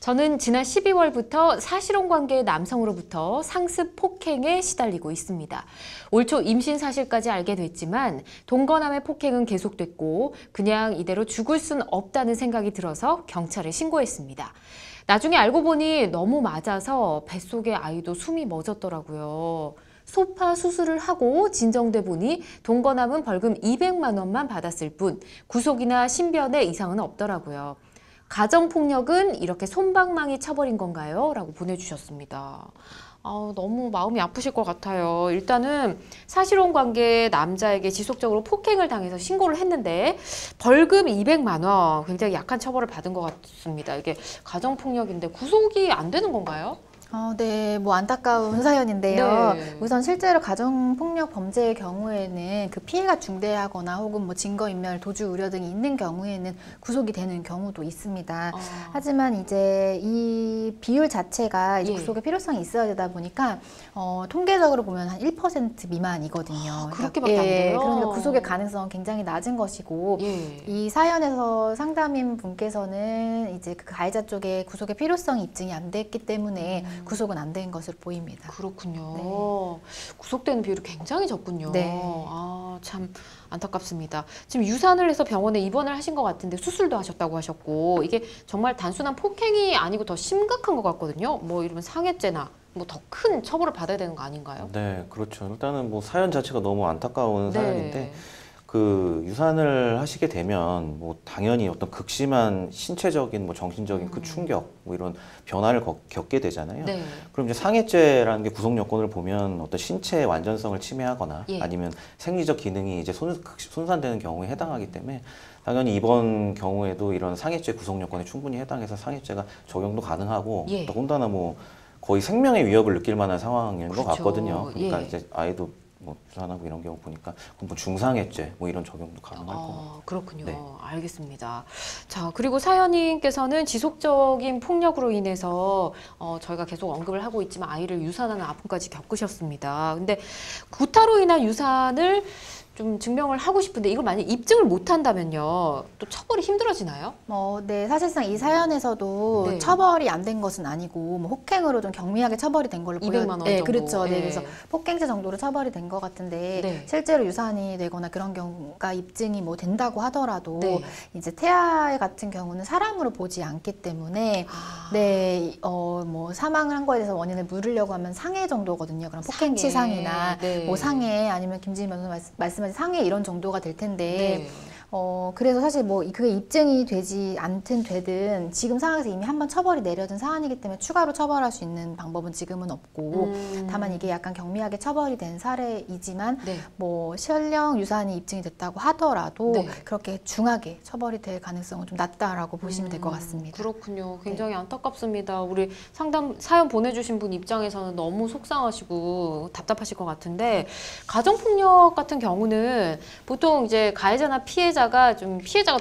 저는 지난 12월부터 사실혼 관계의 남성으로부터 상습 폭행에 시달리고 있습니다. 올 초 임신 사실까지 알게 됐지만 동거남의 폭행은 계속됐고 그냥 이대로 죽을 순 없다는 생각이 들어서 경찰에 신고했습니다. 나중에 알고 보니 너무 맞아서 뱃속의 아이도 숨이 멎었더라고요. 소파 수술을 하고 진정돼 보니 동거남은 벌금 200만 원만 받았을 뿐 구속이나 신변에 이상은 없더라고요. 가정폭력은 이렇게 솜방망이 쳐버린 건가요? 라고 보내주셨습니다. 너무 마음이 아프실 것 같아요. 일단은 사실혼 관계 남자에게 지속적으로 폭행을 당해서 신고를 했는데 벌금 200만 원, 굉장히 약한 처벌을 받은 것 같습니다. 이게 가정폭력인데 구속이 안 되는 건가요? 네, 뭐 안타까운 사연인데요. 네. 우선 실제로 가정폭력 범죄의 경우에는 그 피해가 중대하거나 혹은 뭐 증거인멸, 도주 우려 등이 있는 경우에는 구속이 되는 경우도 있습니다. 하지만 이제 이 비율 자체가 이제 구속의 필요성이 있어야 되다 보니까 통계적으로 보면 한 1% 미만이거든요. 그렇게밖에 안 돼요? 그러니까 구속의 가능성은 굉장히 낮은 것이고 이 사연에서 상담인 분께서는 이제 그 가해자 쪽에 구속의 필요성이 입증이 안 됐기 때문에 구속은 안 된 것으로 보입니다. 그렇군요. 네. 구속되는 비율이 굉장히 적군요. 네. 참 안타깝습니다. 지금 유산을 해서 병원에 입원을 하신 것 같은데 수술도 하셨다고 하셨고 이게 정말 단순한 폭행이 아니고 더 심각한 것 같거든요. 뭐 이러면 상해죄나 뭐 더 큰 처벌을 받아야 되는 거 아닌가요? 네, 그렇죠. 일단은 뭐 사연 자체가 너무 안타까운 네. 사연인데 그 유산을 하시게 되면 뭐 당연히 어떤 극심한 신체적인 뭐 정신적인 그 충격 뭐 이런 변화를 겪게 되잖아요. 네. 그럼 이제 상해죄라는 게 구속 요건을 보면 어떤 신체의 완전성을 침해하거나 아니면 생리적 기능이 이제 손상되는 경우에 해당하기 때문에 당연히 이번 경우에도 이런 상해죄 구속 요건에 충분히 해당해서 상해죄가 적용도 가능하고 더군다나 뭐 거의 생명의 위협을 느낄 만한 상황인 것 같거든요. 그러니까 이제 아이도 뭐 유산하고 이런 경우 보니까 뭐 중상해죄 뭐 이런 적용도 가능할 것 같아요. 그렇군요. 네. 알겠습니다. 자, 그리고 사연님께서는 지속적인 폭력으로 인해서 저희가 계속 언급을 하고 있지만 아이를 유산하는 아픔까지 겪으셨습니다. 근데 구타로 인한 유산을 좀 증명을 하고 싶은데 이걸 만약 입증을 못한다면요 또 처벌이 힘들어지나요? 네, 사실상 이 사연에서도 처벌이 안 된 것은 아니고 뭐 폭행으로 좀 경미하게 처벌이 된 걸로 200만 원 네, 정도. 그렇죠. 네, 그래서 폭행죄 정도로 처벌이 된 것 같은데 실제로 유산이 되거나 그런 경우가 입증이 뭐 된다고 하더라도 이제 태아 같은 경우는 사람으로 보지 않기 때문에 뭐 사망을 한 거에 대해서 원인을 물으려고 하면 상해 정도거든요. 그런 폭행치상이나 뭐 상해 아니면 김지민 변호사 말씀하신 상해 이런 정도가 될 텐데 그래서 사실 뭐 그게 입증이 되지 않든 되든 지금 상황에서 이미 한번 처벌이 내려진 사안이기 때문에 추가로 처벌할 수 있는 방법은 지금은 없고 다만 이게 약간 경미하게 처벌이 된 사례이지만 뭐 신령 유산이 입증이 됐다고 하더라도 그렇게 중하게 처벌이 될 가능성은 좀 낮다라고 보시면 될 것 같습니다. 그렇군요. 굉장히 안타깝습니다. 우리 사연 보내주신 분 입장에서는 너무 속상하시고 답답하실 것 같은데 가정폭력 같은 경우는 보통 이제 가해자나 피해자가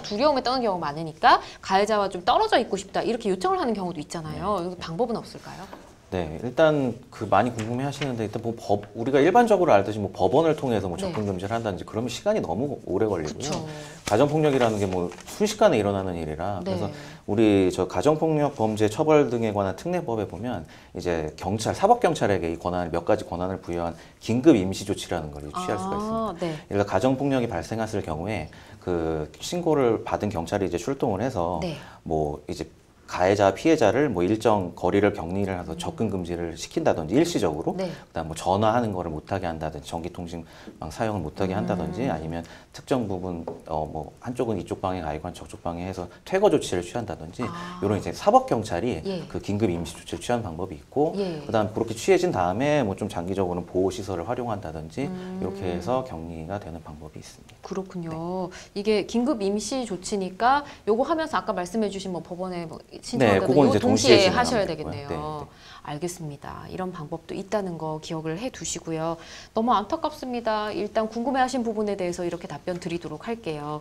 두려움에 떠는 경우가 많으니까 가해자와 좀 떨어져 있고 싶다 이렇게 요청을 하는 경우도 있잖아요. 방법은 없을까요? 네, 일단 그 많이 궁금해 하시는데 일단 뭐 우리가 일반적으로 알듯이 뭐 법원을 통해서 뭐 접근 금지를 한다든지 그러면 시간이 너무 오래 걸리고요. 가정폭력이라는 게 뭐 순식간에 일어나는 일이라 그래서 우리 저 가정폭력 범죄 처벌 등에 관한 특례법에 보면 이제 사법경찰에게 이 몇 가지 권한을 부여한 긴급 임시 조치라는 걸 취할 수가 있습니다. 그러니까 가정폭력이 발생했을 경우에 그 신고를 받은 경찰이 이제 출동을 해서 뭐 이제 가해자, 피해자를 뭐 일정 거리를 격리를 해서 접근 금지를 시킨다든지 일시적으로, 그다음 뭐 전화하는 거를 못하게 한다든지, 전기통신망 사용을 못하게 한다든지, 아니면 특정 부분 뭐 한쪽은 이쪽 방에 가 있고 저쪽 방에 해서 퇴거 조치를 취한다든지, 이런 이제 사법 경찰이 그 긴급 임시 조치를 취하는 방법이 있고, 그다음 그렇게 취해진 다음에 뭐 좀 장기적으로는 보호 시설을 활용한다든지 이렇게 해서 격리가 되는 방법이 있습니다. 그렇군요. 이게 긴급 임시 조치니까 요거 하면서 아까 말씀해주신 뭐 법원에 뭐 신청하다는 그건 이제 동시에 하셔야 되고요. 되겠네요. 알겠습니다. 이런 방법도 있다는 거 기억을 해 두시고요. 너무 안타깝습니다. 일단 궁금해하신 부분에 대해서 이렇게 답변 드리도록 할게요.